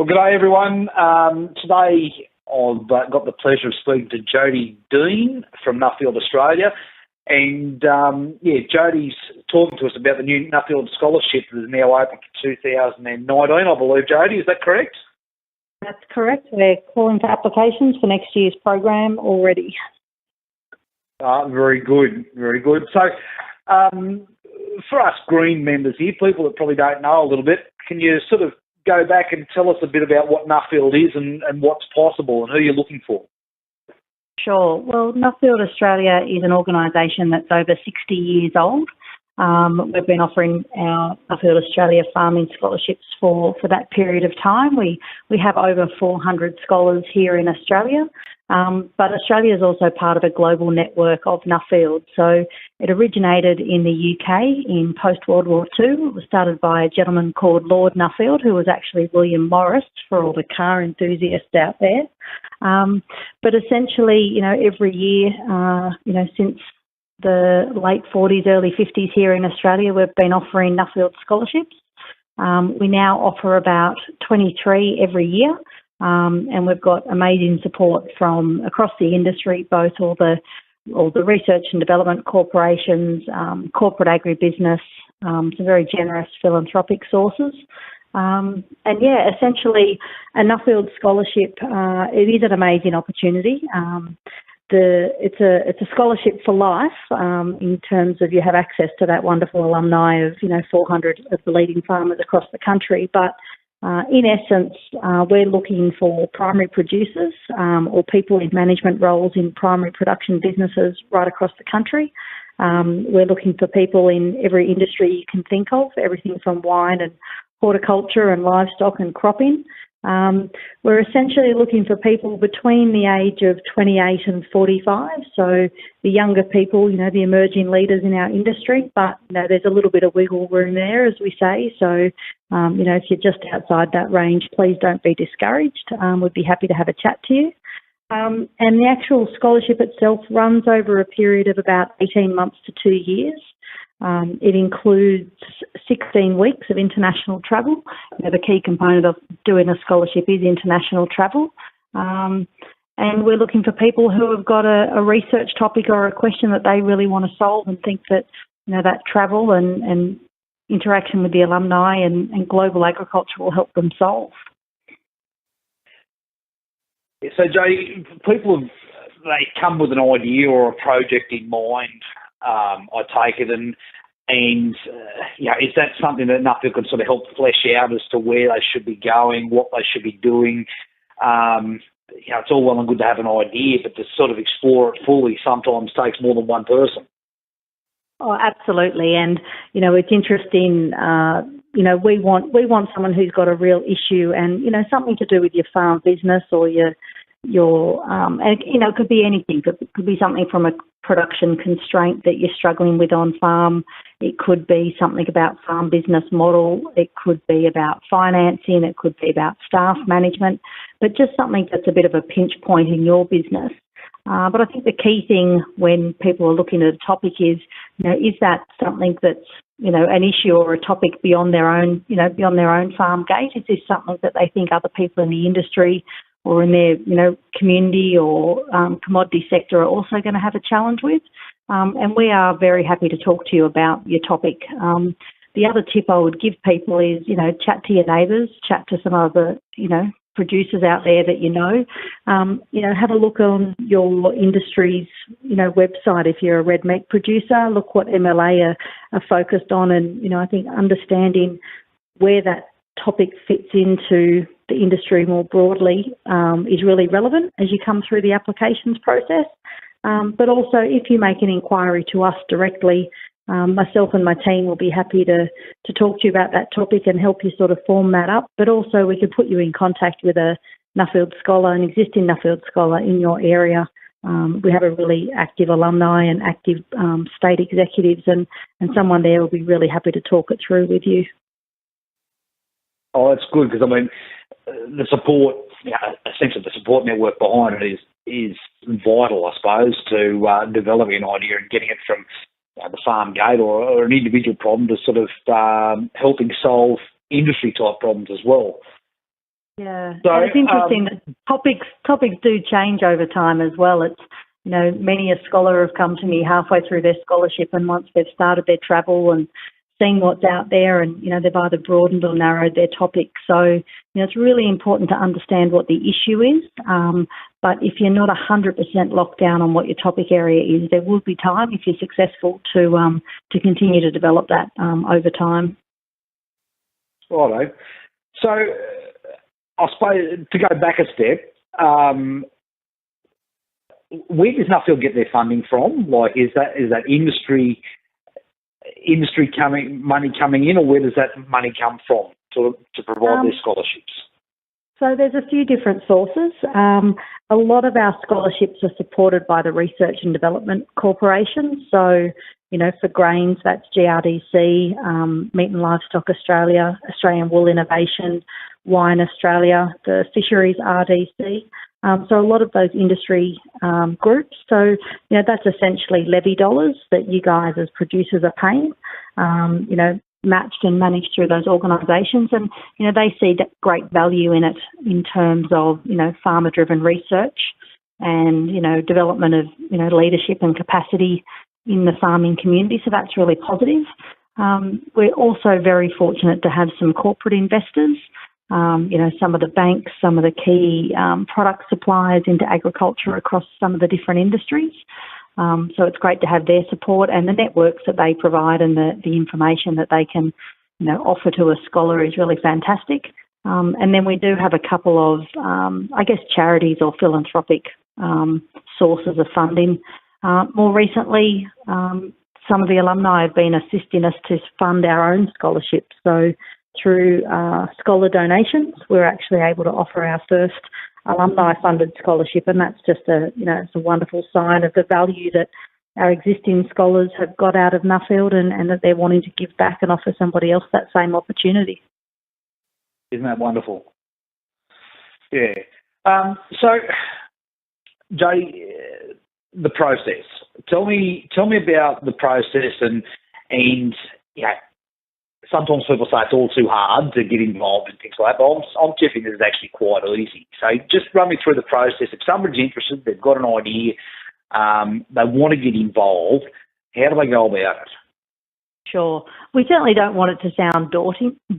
Well, good day, everyone. Today I've got the pleasure of speaking to Jodie Dean from Nuffield Australia. And, Jodie's talking to us about the new Nuffield Scholarship that is now open for 2019, I believe, Jodie. Is that correct? That's correct. We're calling for applications for next year's program already. Very good, very good. So, for us green members here, people that probably don't know a little bit, can you sort of go back and tell us a bit about what Nuffield is and what's possible and who you're looking for? Sure. Well, Nuffield Australia is an organisation that's over 60 years old. We've been offering our Nuffield Australia farming scholarships for that period of time. We have over 400 scholars here in Australia, but Australia is also part of a global network of Nuffield. So it originated in the UK in post-World War II. It was started by a gentleman called Lord Nuffield, who was actually William Morris for all the car enthusiasts out there. But essentially, every year, since the late 40s, early 50s here in Australia, we've been offering Nuffield scholarships. We now offer about 23 every year, and we've got amazing support from across the industry, both all the research and development corporations, corporate agribusiness, some very generous philanthropic sources. Essentially, a Nuffield scholarship, it is an amazing opportunity. It's a scholarship for life in terms of you have access to that wonderful alumni of 400 of the leading farmers across the country. But in essence, we're looking for primary producers or people in management roles in primary production businesses right across the country. We're looking for people in every industry you can think of, everything from wine and horticulture and livestock and cropping. We're essentially looking for people between the age of 28 and 45, so the younger people, the emerging leaders in our industry, but there's a little bit of wiggle room there, as we say. So, if you're just outside that range, please don't be discouraged. We'd be happy to have a chat to you. And the actual scholarship itself runs over a period of about 18 months to 2 years. It includes 16 weeks of international travel. The key component of doing a scholarship is international travel. And we're looking for people who have got a research topic or a question that they really want to solve and think that, that travel and interaction with the alumni and global agriculture will help them solve. So, Jodie, they come with an idea or a project in mind, I take it, and is that something that Nuffield can sort of help flesh out as to where they should be going, what they should be doing? It's all well and good to have an idea, but to sort of explore it fully sometimes takes more than one person. Oh, absolutely, and it's interesting. We want someone who's got a real issue and something to do with your farm business or your and it could be anything. It could be something from a production constraint that you're struggling with on farm. It could be something about farm business model. It could be about financing. It could be about staff management, but just something that's a bit of a pinch point in your business. But I think the key thing when people are looking at a topic is that something that's, an issue or a topic beyond their own farm gate? Is this something that they think other people in the industry or in their, community or commodity sector are also going to have a challenge with? And we are very happy to talk to you about your topic. The other tip I would give people is, chat to your neighbours, chat to some other, producers out there that have a look on your industry's, website. If you're a red meat producer, look what MLA are focused on, and, I think understanding where that topic fits into the industry more broadly is really relevant as you come through the applications process. But also, if you make an inquiry to us directly, myself and my team will be happy to talk to you about that topic and help you sort of form that up. But also, we can put you in contact with a Nuffield scholar, an existing Nuffield scholar in your area. We have a really active alumni and active state executives, and someone there will be really happy to talk it through with you. Oh, that's good, because the support, essentially the support network behind it is vital, I suppose, to developing an idea and getting it from the farm gate or an individual problem to sort of helping solve industry type problems as well. Yeah, So and it's interesting that topics do change over time as well. It's, many a scholar have come to me halfway through their scholarship, and once they've started their travel and seeing what's out there, and they've either broadened or narrowed their topic. So it's really important to understand what the issue is. But if you're not 100% locked down on what your topic area is, there will be time, if you're successful, to continue to develop that over time. Righto. So I suppose to go back a step, where does Nuffield get their funding from? Like, is that industry money coming in, or where does that money come from to provide their scholarships? So there's a few different sources. A lot of our scholarships are supported by the Research and Development Corporation. So, for grains, that's GRDC, Meat and Livestock Australia, Australian Wool Innovation, Wine Australia, the Fisheries RDC. So a lot of those industry groups. So, that's essentially levy dollars that you guys as producers are paying, matched and managed through those organisations. And, they see great value in it in terms of, farmer-driven research and, development of, leadership and capacity in the farming community. So that's really positive. We're also very fortunate to have some corporate investors. Some of the banks, some of the key product suppliers into agriculture across some of the different industries. So it's great to have their support, and the networks that they provide and the information that they can, offer to a scholar is really fantastic. And then we do have a couple of, charities or philanthropic sources of funding. More recently, some of the alumni have been assisting us to fund our own scholarships. So through scholar donations, we're actually able to offer our first alumni-funded scholarship, and that's just it's a wonderful sign of the value that our existing scholars have got out of Nuffield, and that they're wanting to give back and offer somebody else that same opportunity. Isn't that wonderful? Yeah. So, Jodie, the process. Tell me about the process, and sometimes people say it's all too hard to get involved in things like that, but I'm tipping that it's actually quite easy. So just run me through the process. If somebody's interested, they've got an idea, they want to get involved, how do they go about it? Sure. We certainly don't want it to sound daunting. We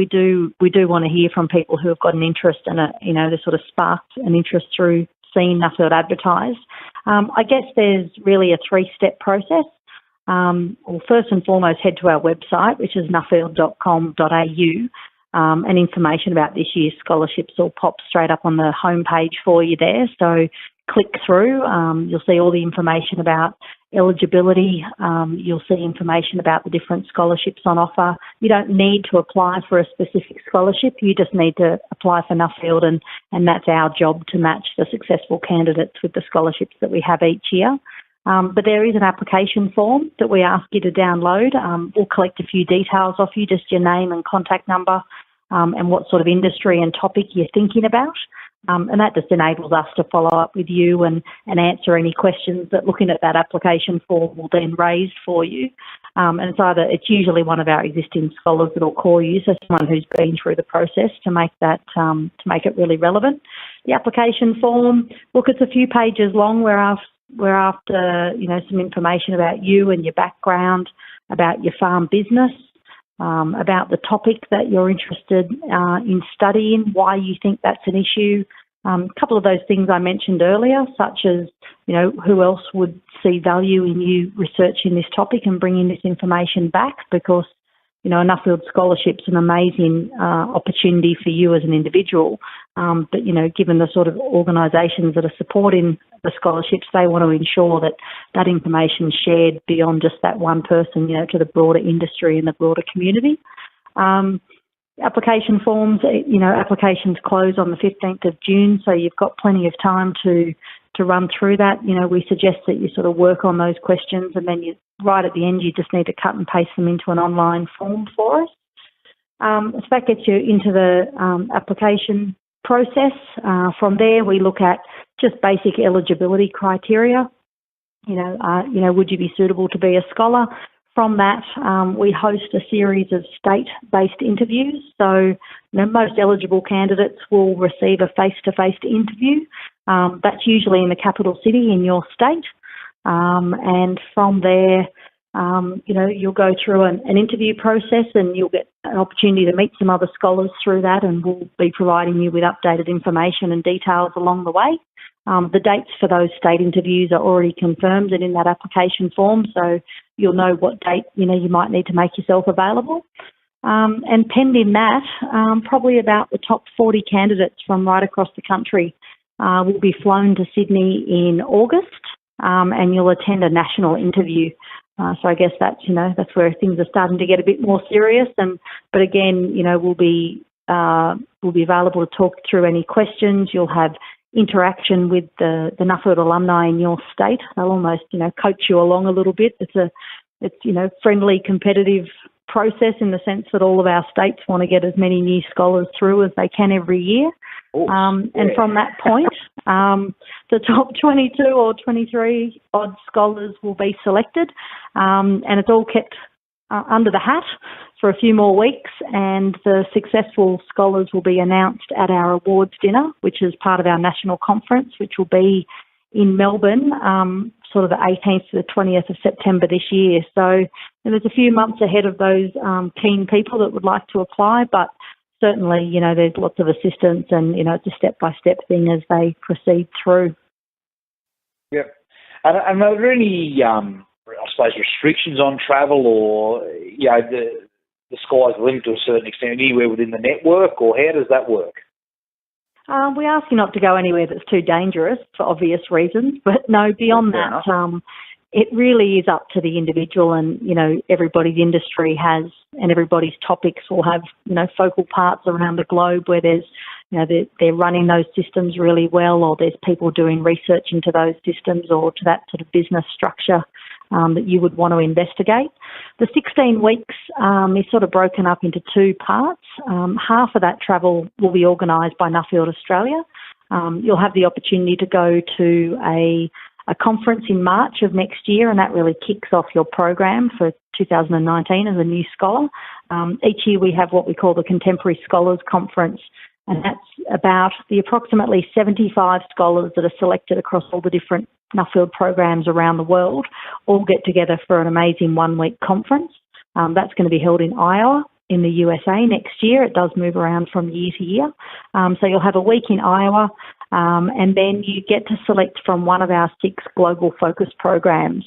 do want to hear from people who have got an interest and they sort of sparked an interest through seeing Nuffield advertised. I guess there's really a 3-step process. Well, first and foremost, head to our website, which is nuffield.com.au, and information about this year's scholarships will pop straight up on the homepage for you there. So click through. You'll see all the information about eligibility. You'll see information about the different scholarships on offer. You don't need to apply for a specific scholarship. You just need to apply for Nuffield, and that's our job to match the successful candidates with the scholarships that we have each year. But there is an application form that we ask you to download. We'll collect a few details off you, just your name and contact number, and what sort of industry and topic you're thinking about. And that just enables us to follow up with you and answer any questions that looking at that application form will then raise for you. And it's usually one of our existing scholars that will call you, so someone who's been through the process to make that to make it really relevant. The application form, look, it's a few pages long. We're after, some information about you and your background, about your farm business, about the topic that you're interested in studying, why you think that's an issue. A couple of those things I mentioned earlier, such as, who else would see value in you researching this topic and bringing this information back, because, a Nuffield scholarship's an amazing opportunity for you as an individual. But, given the sort of organisations that are supporting the scholarships, they want to ensure that that information is shared beyond just that one person, to the broader industry and the broader community. Application forms, applications close on the 15th of June, so you've got plenty of time to run through that. We suggest that you sort of work on those questions, and then right at the end, you just need to cut and paste them into an online form for us. So that gets you into the application process. From there, we look at just basic eligibility criteria. Would you be suitable to be a scholar? from that, we host a series of state-based interviews. So, most eligible candidates will receive a face-to-face interview. That's usually in the capital city in your state. And from there, you'll go through an interview process and you'll get an opportunity to meet some other scholars through that, and we'll be providing you with updated information and details along the way. The dates for those state interviews are already confirmed and in that application form, so you'll know what date, you might need to make yourself available. And pending that, probably about the top 40 candidates from right across the country will be flown to Sydney in August, and you'll attend a national interview. So I guess that's where things are starting to get a bit more serious. But again, we'll be available to talk through any questions. You'll have interaction with the Nuffield alumni in your state. They'll almost, coach you along a little bit. It's friendly, competitive process in the sense that all of our states want to get as many new scholars through as they can every year. And from that point, the top 22 or 23 odd scholars will be selected, and it's all kept under the hat for a few more weeks, and the successful scholars will be announced at our awards dinner, which is part of our national conference, which will be in Melbourne, sort of the 18th to the 20th of September this year. So there's a few months ahead of those keen people that would like to apply, but certainly, there's lots of assistance and, it's a step-by-step thing as they proceed through. Yep. And are there any, restrictions on travel, or, the sky's the limit to a certain extent anywhere within the network, or how does that work? We ask you not to go anywhere that's too dangerous for obvious reasons, but no, beyond that, it really is up to the individual, and, everybody's industry has, and everybody's topics will have, focal parts around the globe where there's, they're running those systems really well, or there's people doing research into those systems or to that sort of business structure that you would want to investigate. The 16 weeks is sort of broken up into two parts. Half of that travel will be organised by Nuffield Australia. You'll have the opportunity to go to a conference in March of next year, and that really kicks off your program for 2019 as a new scholar. Each year we have what we call the Contemporary Scholars Conference, and that's about the approximately 75 scholars that are selected across all the different Nuffield programs around the world, all get together for an amazing one-week conference. That's going to be held in Iowa in the USA next year. It does move around from year to year. So you'll have a week in Iowa, and then you get to select from one of our 6 global focus programs.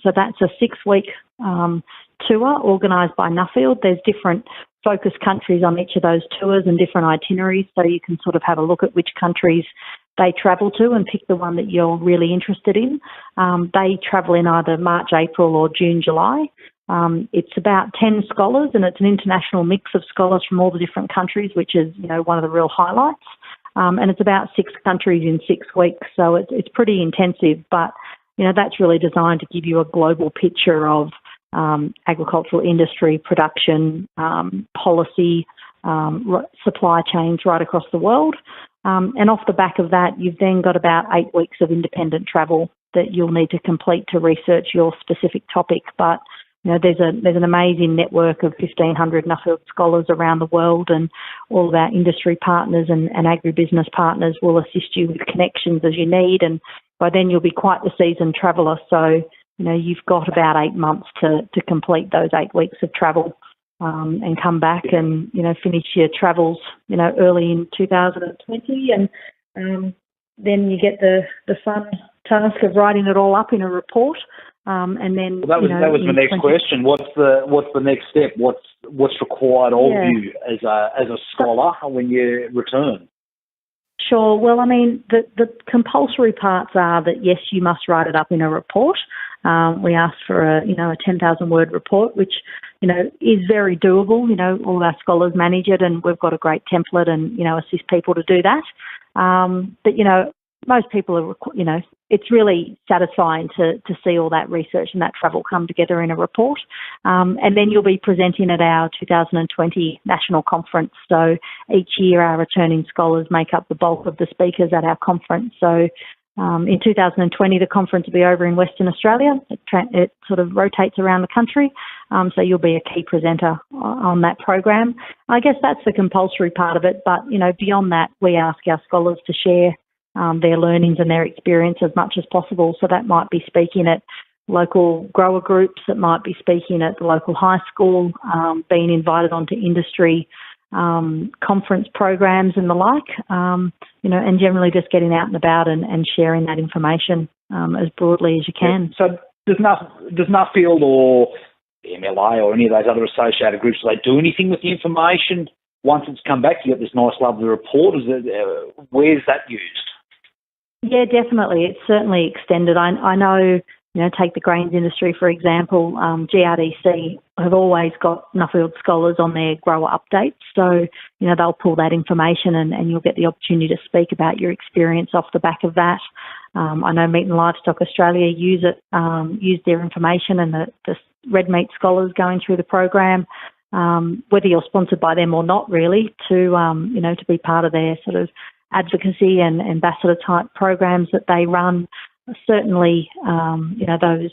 So that's a 6-week tour organised by Nuffield. There's different focus countries on each of those tours and different itineraries, so you can sort of have a look at which countries they travel to and pick the one that you're really interested in. They travel in either March, April or June, July. It's about 10 scholars, and it's an international mix of scholars from all the different countries, which is, one of the real highlights. And it's about 6 countries in 6 weeks, so it's pretty intensive, but, that's really designed to give you a global picture of agricultural industry, production, policy, supply chains right across the world. And off the back of that, you've then got about 8 weeks of independent travel that you'll need to complete to research your specific topic. But, there's an amazing network of 1,500 Nuffield scholars around the world, and all of our industry partners and agribusiness partners will assist you with connections as you need. And by then you'll be quite the seasoned traveller. So, you've got about 8 months to complete those 8 weeks of travel. And come back and, finish your travels, early in 2020. And then you get the fun task of writing it all up in a report. And then that was my next question. What's the next step? What's required of you as a scholar when you return? Sure. Well, I mean, the compulsory parts are that, yes, you must write it up in a report. We ask for a 10,000 word report, which, is very doable. All of our scholars manage it, and we've got a great template and, assist people to do that. But, most people are, it's really satisfying to see all that research and that travel come together in a report. And then you'll be presenting at our 2020 national conference. So each year our returning scholars make up the bulk of the speakers at our conference. So In 2020, the conference will be over in Western Australia. It sort of rotates around the country, so you'll be a key presenter on that program. I guess that's the compulsory part of it, but, beyond that, we ask our scholars to share their learnings and their experience as much as possible. So that might be speaking at local grower groups, it might be speaking at the local high school, being invited onto industry conference programs and the like, and generally just getting out and about and sharing that information as broadly as you can. Yeah. So does Nuffield or MLA or any of those other associated groups, do they do anything with the information once it's come back? You got this nice lovely report. Where's that used? Yeah, definitely. It's certainly extended. I know, take the grains industry, for example. GRDC have always got Nuffield scholars on their grower updates. So, they'll pull that information and you'll get the opportunity to speak about your experience off the back of that. I know Meat and Livestock Australia use their information, and the red meat scholars going through the program, whether you're sponsored by them or not, really, to be part of their sort of advocacy and ambassador type programs that they run. Certainly, those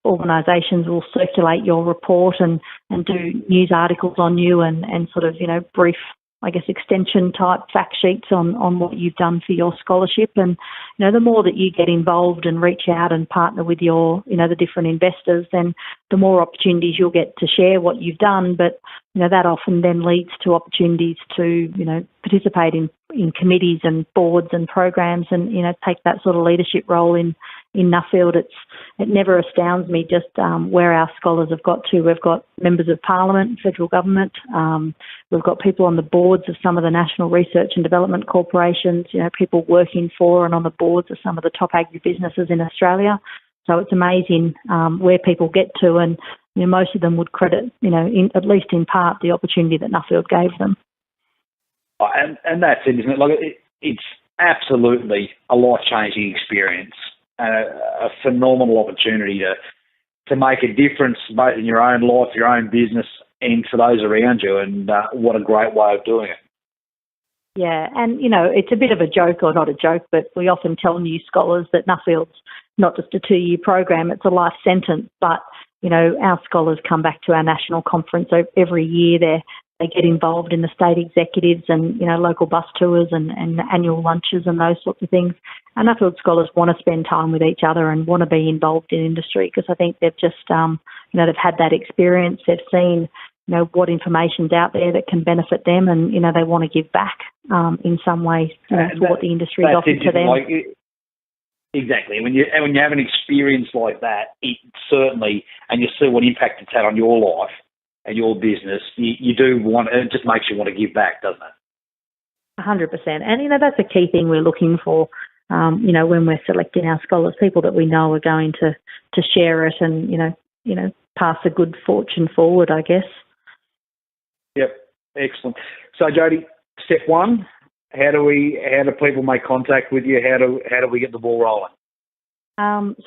organisations will circulate your report and do news articles on you and sort of, brief, I guess, extension type fact sheets on what you've done for your scholarship. And, the more that you get involved and reach out and partner with your, the different investors, then the more opportunities you'll get to share what you've done. But, that often then leads to opportunities to, participate in committees and boards and programs and, take that sort of leadership role in Nuffield. It never astounds me just where our scholars have got to. We've got members of parliament, federal government. We've got people on the boards of some of the national research and development corporations, people working for and on the boards of some of the top agribusinesses in Australia. So it's amazing where people get to, and most of them would credit, at least in part, the opportunity that Nuffield gave them. And that's it, isn't it? It's absolutely a life-changing experience and a phenomenal opportunity to make a difference both in your own life, your own business, and for those around you. And what a great way of doing it. Yeah, and, it's a bit of a joke, or not a joke, but we often tell new scholars that Nuffield's not just a 2-year program, it's a life sentence. But, our scholars come back to our national conference every year. They get involved in the state executives and, local bus tours and annual lunches and those sorts of things. And Nuffield scholars want to spend time with each other and want to be involved in industry, because I think they've just, they've had that experience. They've seen, what information's out there that can benefit them, and, they want to give back in some way for what the industry has offered to them. Exactly. When you have an experience like that, it certainly, and you see what impact it's had on your life and your business, you do want, it just makes you want to give back, doesn't it? 100%. And, that's a key thing we're looking for, when we're selecting our scholars, people that we know are going to share it and, pass a good fortune forward, I guess. Yep. Excellent. So, Jodie, step one, how do people make contact with you? How do we get the ball rolling?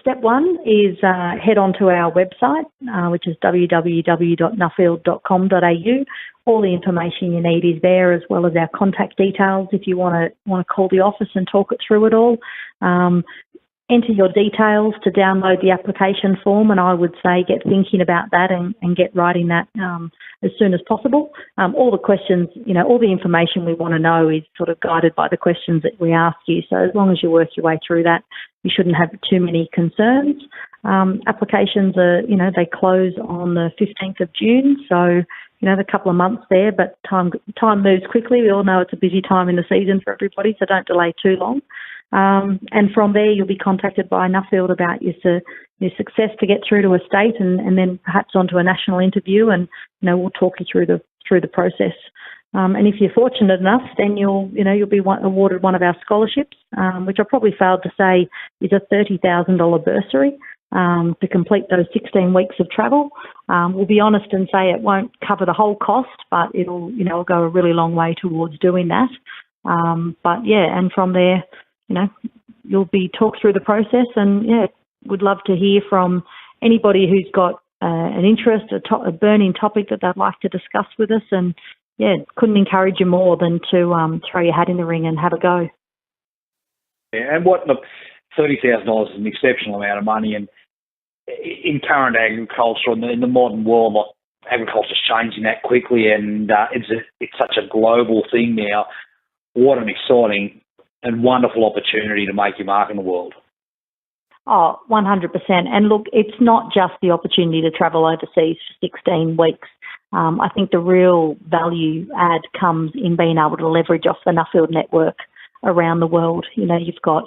Step one is head on to our website, which is www.nuffield.com.au. All the information you need is there, as well as our contact details if you want to call the office and talk it through it all. Enter your details to download the application form, and I would say get thinking about that and get writing that as soon as possible. All the questions, all the information we want to know is sort of guided by the questions that we ask you. So as long as you work your way through that, you shouldn't have too many concerns. Applications are, they close on the 15th of June, so, a couple of months there, but time moves quickly. We all know it's a busy time in the season for everybody, so don't delay too long. And from there, you'll be contacted by Nuffield about your success to get through to a state and then perhaps onto a national interview, and we'll talk you through the process. And if you're fortunate enough, then you'll be awarded one of our scholarships, which I probably failed to say is a $30,000 bursary to complete those 16 weeks of travel. We'll be honest and say it won't cover the whole cost, but it'll go a really long way towards doing that. But yeah, and from there, you'll be talked through the process, and would love to hear from anybody who's got an interest, a burning topic that they'd like to discuss with us, and couldn't encourage you more than to throw your hat in the ring and have a go. Yeah, and look, $30,000 is an exceptional amount of money, and in current agriculture and in the modern world, like, agriculture's changing that quickly, and it's such a global thing now. What an exciting and wonderful opportunity to make your mark in the world. Oh, 100%. And look, it's not just the opportunity to travel overseas for 16 weeks. I think the real value add comes in being able to leverage off the Nuffield network around the world. You know, you've got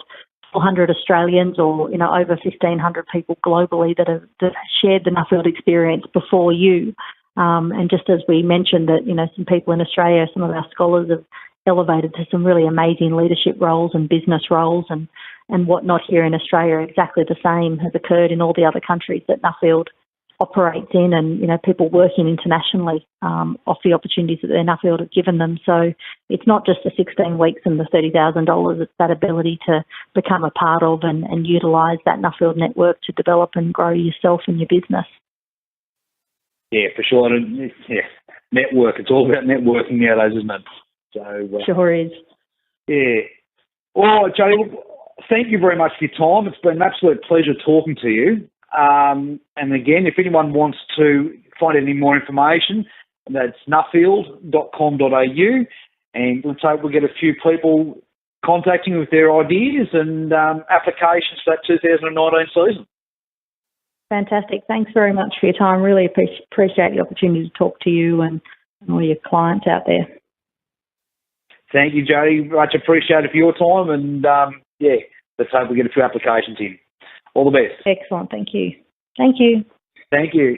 400 Australians or, you know, over 1,500 people globally that have shared the Nuffield experience before you. And just as we mentioned that, you know, some people in Australia, some of our scholars have elevated to some really amazing leadership roles and business roles and whatnot here in Australia. Exactly the same has occurred in all the other countries that Nuffield operates in, and, you know, people working internationally off the opportunities that their Nuffield have given them. So it's not just the 16 weeks and the $30,000, it's that ability to become a part of and utilise that Nuffield network to develop and grow yourself and your business. Yeah, for sure. And, yeah, network. It's all about networking nowadays, isn't it? So sure is. Yeah. Well, Jodie, thank you very much for your time. It's been an absolute pleasure talking to you. And again, if anyone wants to find any more information, that's nuffield.com.au. And let's hope we'll get a few people contacting with their ideas and applications for that 2019 season. Fantastic. Thanks very much for your time. Really appreciate the opportunity to talk to you and all your clients out there. Thank you, Jodie. Much appreciated for your time. And, yeah, let's hope we get a few applications in. All the best. Excellent. Thank you. Thank you. Thank you.